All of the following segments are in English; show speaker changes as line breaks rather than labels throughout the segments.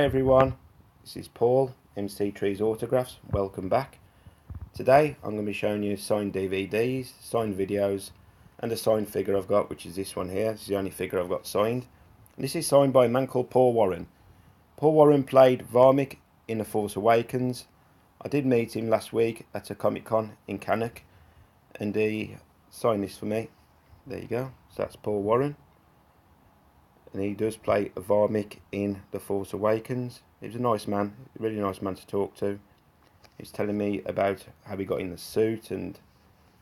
Hi everyone, this is Paul, Mctree's Autographs. Welcome back. Today I'm going to be showing you signed DVDs, signed videos and a signed figure I've got, which is this one here. This is the only figure I've got signed. This is signed by a man called Paul Warren. Paul Warren played Varmic in The Force Awakens. I did meet him last week at a Comic-Con in Cannock and he signed this for me. There you go, so that's Paul Warren. And he does play Varmic in The Force Awakens. He was a nice man, a really nice man to talk to. He's telling me about how he got in the suit and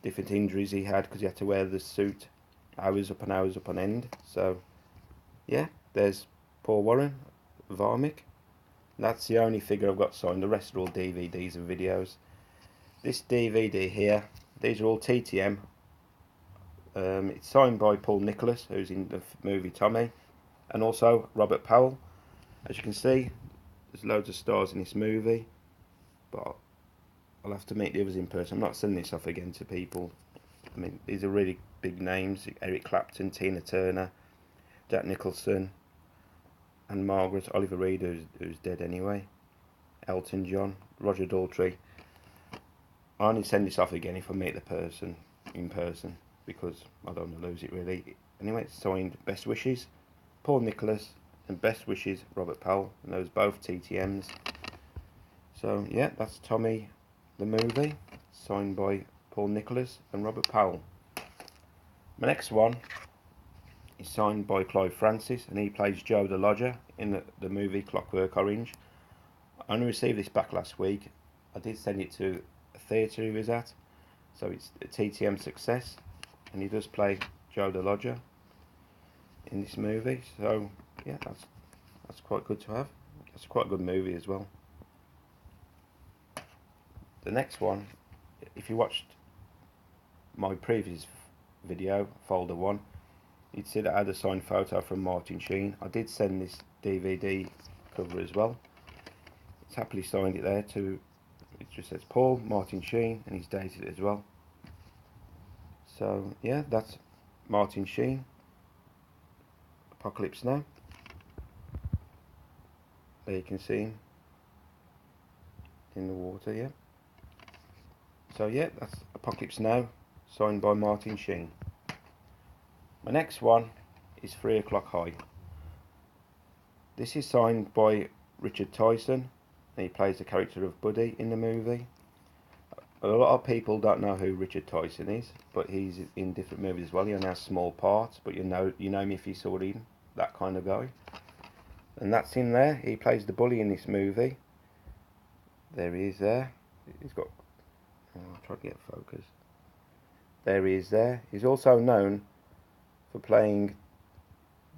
different injuries he had because he had to wear the suit hours upon end. So yeah, there's Paul Warren, Varmic. That's the only figure I've got signed. The rest are all DVDs and videos. This DVD here, these are all TTM. It's signed by Paul Nicholas, who's in the movie Tommy, and also Robert Powell. As you can see, there's loads of stars in this movie, but I'll have to meet the others in person. I'm not sending this off again to people. I mean, these are really big names: Eric Clapton, Tina Turner, Jack Nicholson, and Margaret, Oliver Reed, who's dead anyway, Elton John, Roger Daltrey. I only send this off again if I meet the person in person, because I don't want to lose it really. Anyway, it's signed Best Wishes, Paul Nicholas, and Best Wishes, Robert Powell, and those both TTMs. So yeah, that's Tommy the movie, signed by Paul Nicholas and Robert Powell. My next one is signed by Clive Francis, and he plays Joe the Lodger in the movie Clockwork Orange. I only received this back last week. I did send it to a theatre he was at, so it's a TTM success, and he does play Joe the Lodger in this movie. So yeah, that's quite good to have. It's quite a good movie as well. The next one, if you watched my previous video, folder 1, you'd see that I had a signed photo from Martin Sheen. I did send this DVD cover as well. It's happily signed it there too. It just says Paul, Martin Sheen, and he's dated it as well. So yeah, that's Martin Sheen, Apocalypse Now. There you can see him in the water, yeah. So yeah, that's Apocalypse Now, signed by Martin Sheen. My next one is 3 O'Clock High. This is signed by Richard Tyson, and he plays the character of Buddy in the movie. A lot of people don't know who Richard Tyson is, but he's in different movies as well. He only has small parts, but you know him if you saw him, that kind of guy. And that's him there. He plays the bully in this movie. There he is there. He's got... I'll try to get focus. There he is there. He's also known for playing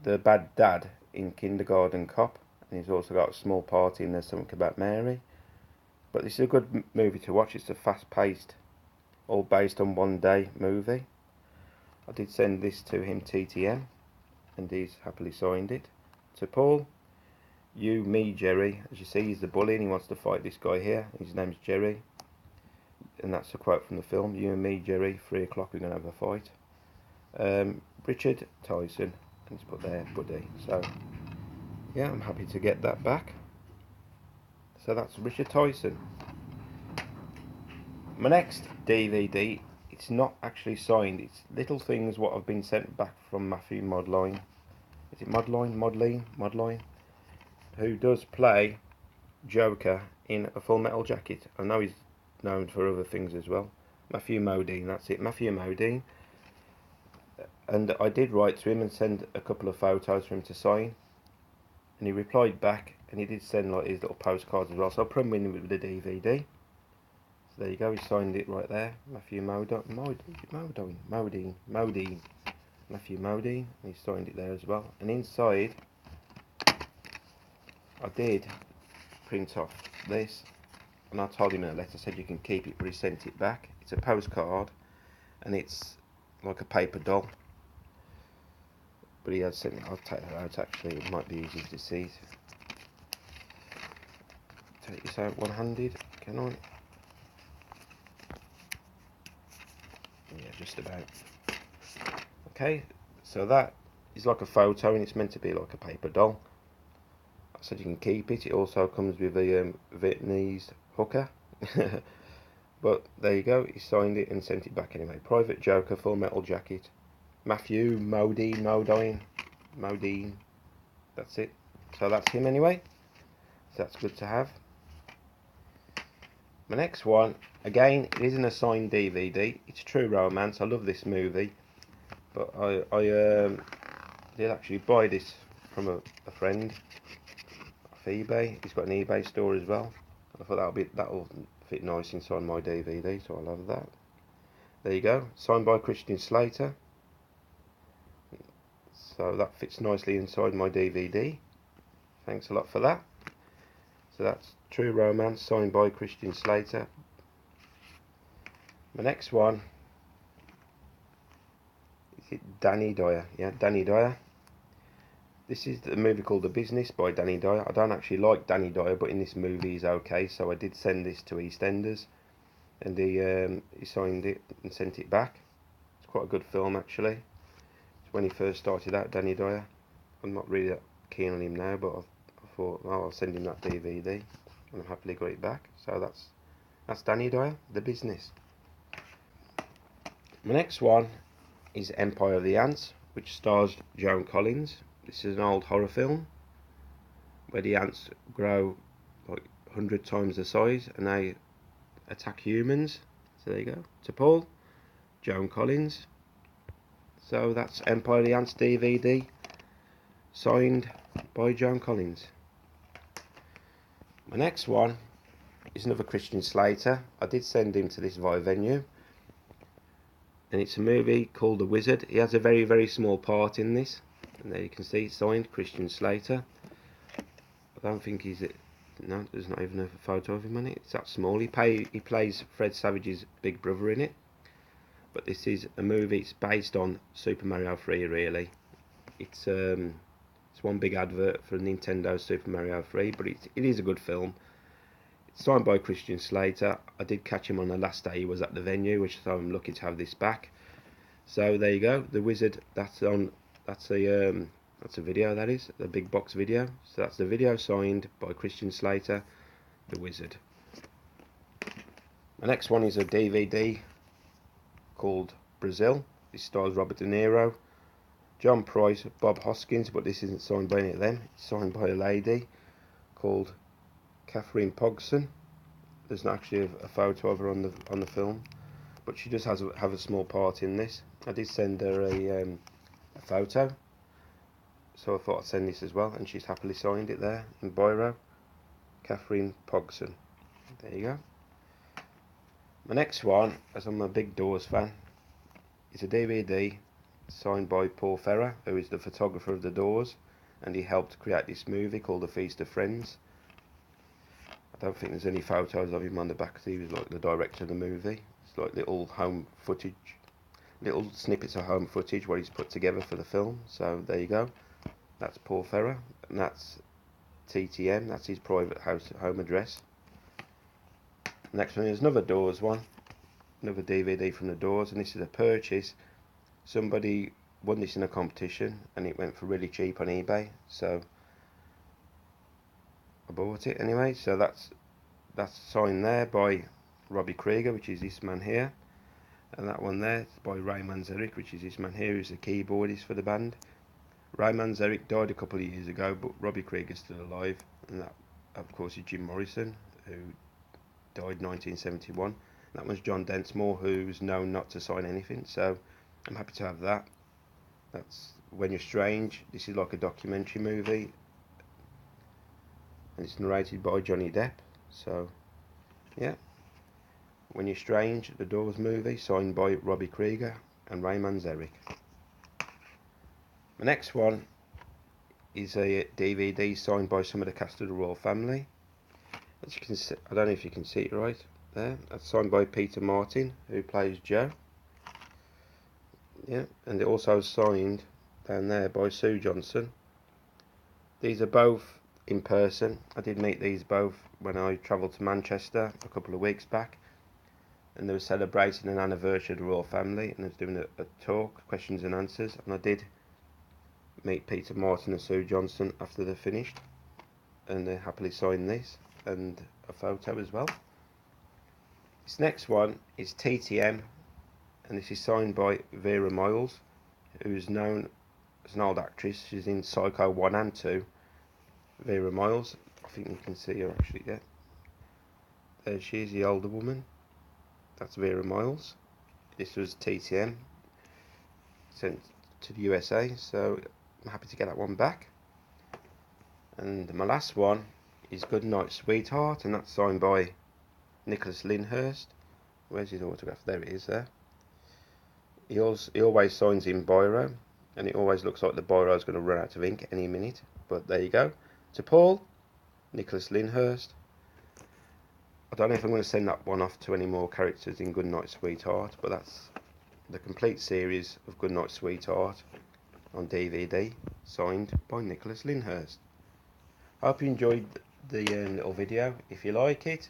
the bad dad in Kindergarten Cop, and he's also got a small part in There's Something About Mary. But this is a good movie to watch. It's a fast-paced, all based on one day movie. I did send this to him TTM, and he's happily signed it. To Paul, you, me, Jerry. As you see, he's the bully and he wants to fight this guy here. His name's Jerry. And that's a quote from the film. You and me, Jerry, 3 o'clock, we're going to have a fight. Richard Tyson, and he's put there, Buddy. So yeah, I'm happy to get that back. So that's Richard Tyson. My next DVD, it's not actually signed. It's little things what have been sent back from Matthew Modline. Is it Modline? Who does play Joker in A Full Metal Jacket. I know he's known for other things as well. Matthew Modine, that's it, Matthew Modine. And I did write to him and send a couple of photos for him to sign, and he replied back, and he did send like his little postcards as well, so I'll put him in with the DVD. So there you go, he signed it right there, Matthew Modine, Matthew Modine, and he signed it there as well. And inside, I did print off this, and I told him in a letter, I said you can keep it, but he sent it back. It's a postcard, and it's like a paper doll. But he has sent it. I'll take that out actually, it might be easy to see. Take this out one-handed, can I? Yeah, just about. Okay, so that is like a photo and it's meant to be like a paper doll. said you can keep it. It also comes with a Vietnamese hooker. But there you go, he signed it and sent it back anyway. Private Joker, Full Metal Jacket. Matthew Modine, that's it. So that's him anyway. So that's good to have. My next one, again, it isn't a signed DVD. It's True Romance. I love this movie. But I did actually buy this from a friend off eBay. He's got an eBay store as well. I thought that'll fit nice inside my DVD, so I love that. There you go, signed by Christian Slater. So that fits nicely inside my DVD. Thanks a lot for that. So that's True Romance, signed by Christian Slater. My next one, is it Danny Dyer? Yeah, Danny Dyer. This is the movie called The Business by Danny Dyer. I don't actually like Danny Dyer, but in this movie he's okay. So I did send this to EastEnders, and he signed it and sent it back. It's quite a good film actually. It's when he first started out, Danny Dyer. I'm not really that keen on him now, but I thought, oh, I'll send him that DVD, and I'm happily got it back. So that's Danny Dyer, The Business. My next one is Empire of the Ants, which stars Joan Collins. This is an old horror film where the ants grow like 100 times the size and they attack humans. So there you go. To Paul, Joan Collins. So that's Empire of the Ants DVD, signed by Joan Collins. My next one is another Christian Slater. I did send him to this via Venue. And it's a movie called The Wizard. He has a very, very small part in this. And there you can see, signed Christian Slater. I don't think he's it. No, there's not even a photo of him on it. It's that small. He plays Fred Savage's big brother in it. But this is a movie. It's based on Super Mario 3, really. It's one big advert for Nintendo Super Mario 3, but it is a good film. It's signed by Christian Slater. I did catch him on the last day he was at the venue, which so I'm lucky to have this back. So there you go, The Wizard. That's a video, that is, the big box video. So that's the video signed by Christian Slater, The Wizard. The next one is a DVD called Brazil. This stars Robert De Niro, John Price, Bob Hoskins, but this isn't signed by any of them. It's signed by a lady called Catherine Pogson. There's not actually a photo of her on the film, but she does have a small part in this. I did send her a photo, so I thought I'd send this as well, and she's happily signed it there in biro. Catherine Pogson. There you go. My next one, as I'm a big Doors fan, is a DVD signed by Paul Ferrer, who is the photographer of the Doors, and he helped create this movie called The Feast of Friends. I don't think there's any photos of him on the back, because he was like the director of the movie. It's like little home footage, little snippets of home footage what he's put together for the film. So there you go. That's Paul Ferrer, and that's TTM, that's his private home address. Next one is another Doors one, another DVD from the Doors, and this is a purchase. Somebody won this in a competition and it went for really cheap on eBay, so I bought it anyway. So that's signed there by Robbie Krieger, which is this man here, and that one there is by Ray Manzarek, which is this man here, who's the keyboardist for the band. Ray Manzarek died a couple of years ago, but Robbie Krieger's still alive, and that of course is Jim Morrison, who died 1971. That one's John Densmore, who's known not to sign anything, so I'm happy to have that. That's When You're Strange. This is like a documentary movie, and it's narrated by Johnny Depp. So yeah, When You're Strange, the Doors movie, signed by Robbie Krieger and Ray Manzarek. The next one is a DVD signed by some of the cast of the royal family. As you can see, I don't know if you can see it right there. That's signed by Peter Martin, who plays Joe. Yeah, and it also signed down there by Sue Johnson. These are both in person. I did meet these both when I travelled to Manchester a couple of weeks back, and they were celebrating an anniversary of the royal family, and I was doing a talk, questions and answers, and I did meet Peter Martin and Sue Johnson after they finished. and happily signed this, and a photo as well. This next one is TTM, and this is signed by Vera Miles, who is known as an old actress. She's in Psycho 1 and 2. Vera Miles, I think you can see her actually there. There she is, the older woman. That's Vera Miles. This was TTM, sent to the USA, so I'm happy to get that one back. And my last one is Goodnight Sweetheart, and that's signed by Nicholas Lyndhurst. Where's his autograph? There it is there. He always signs in biro, and it always looks like the biro is going to run out of ink any minute. But there you go. To Paul, Nicholas Lyndhurst. I don't know if I'm going to send that one off to any more characters in Goodnight Sweetheart, but that's the complete series of Goodnight Sweetheart on DVD, signed by Nicholas Lyndhurst. I hope you enjoyed the little video. If you like it,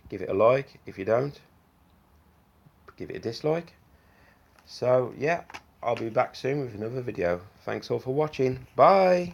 give it a like. If you don't, give it a dislike. So yeah, I'll be back soon with another video. Thanks all for watching. Bye.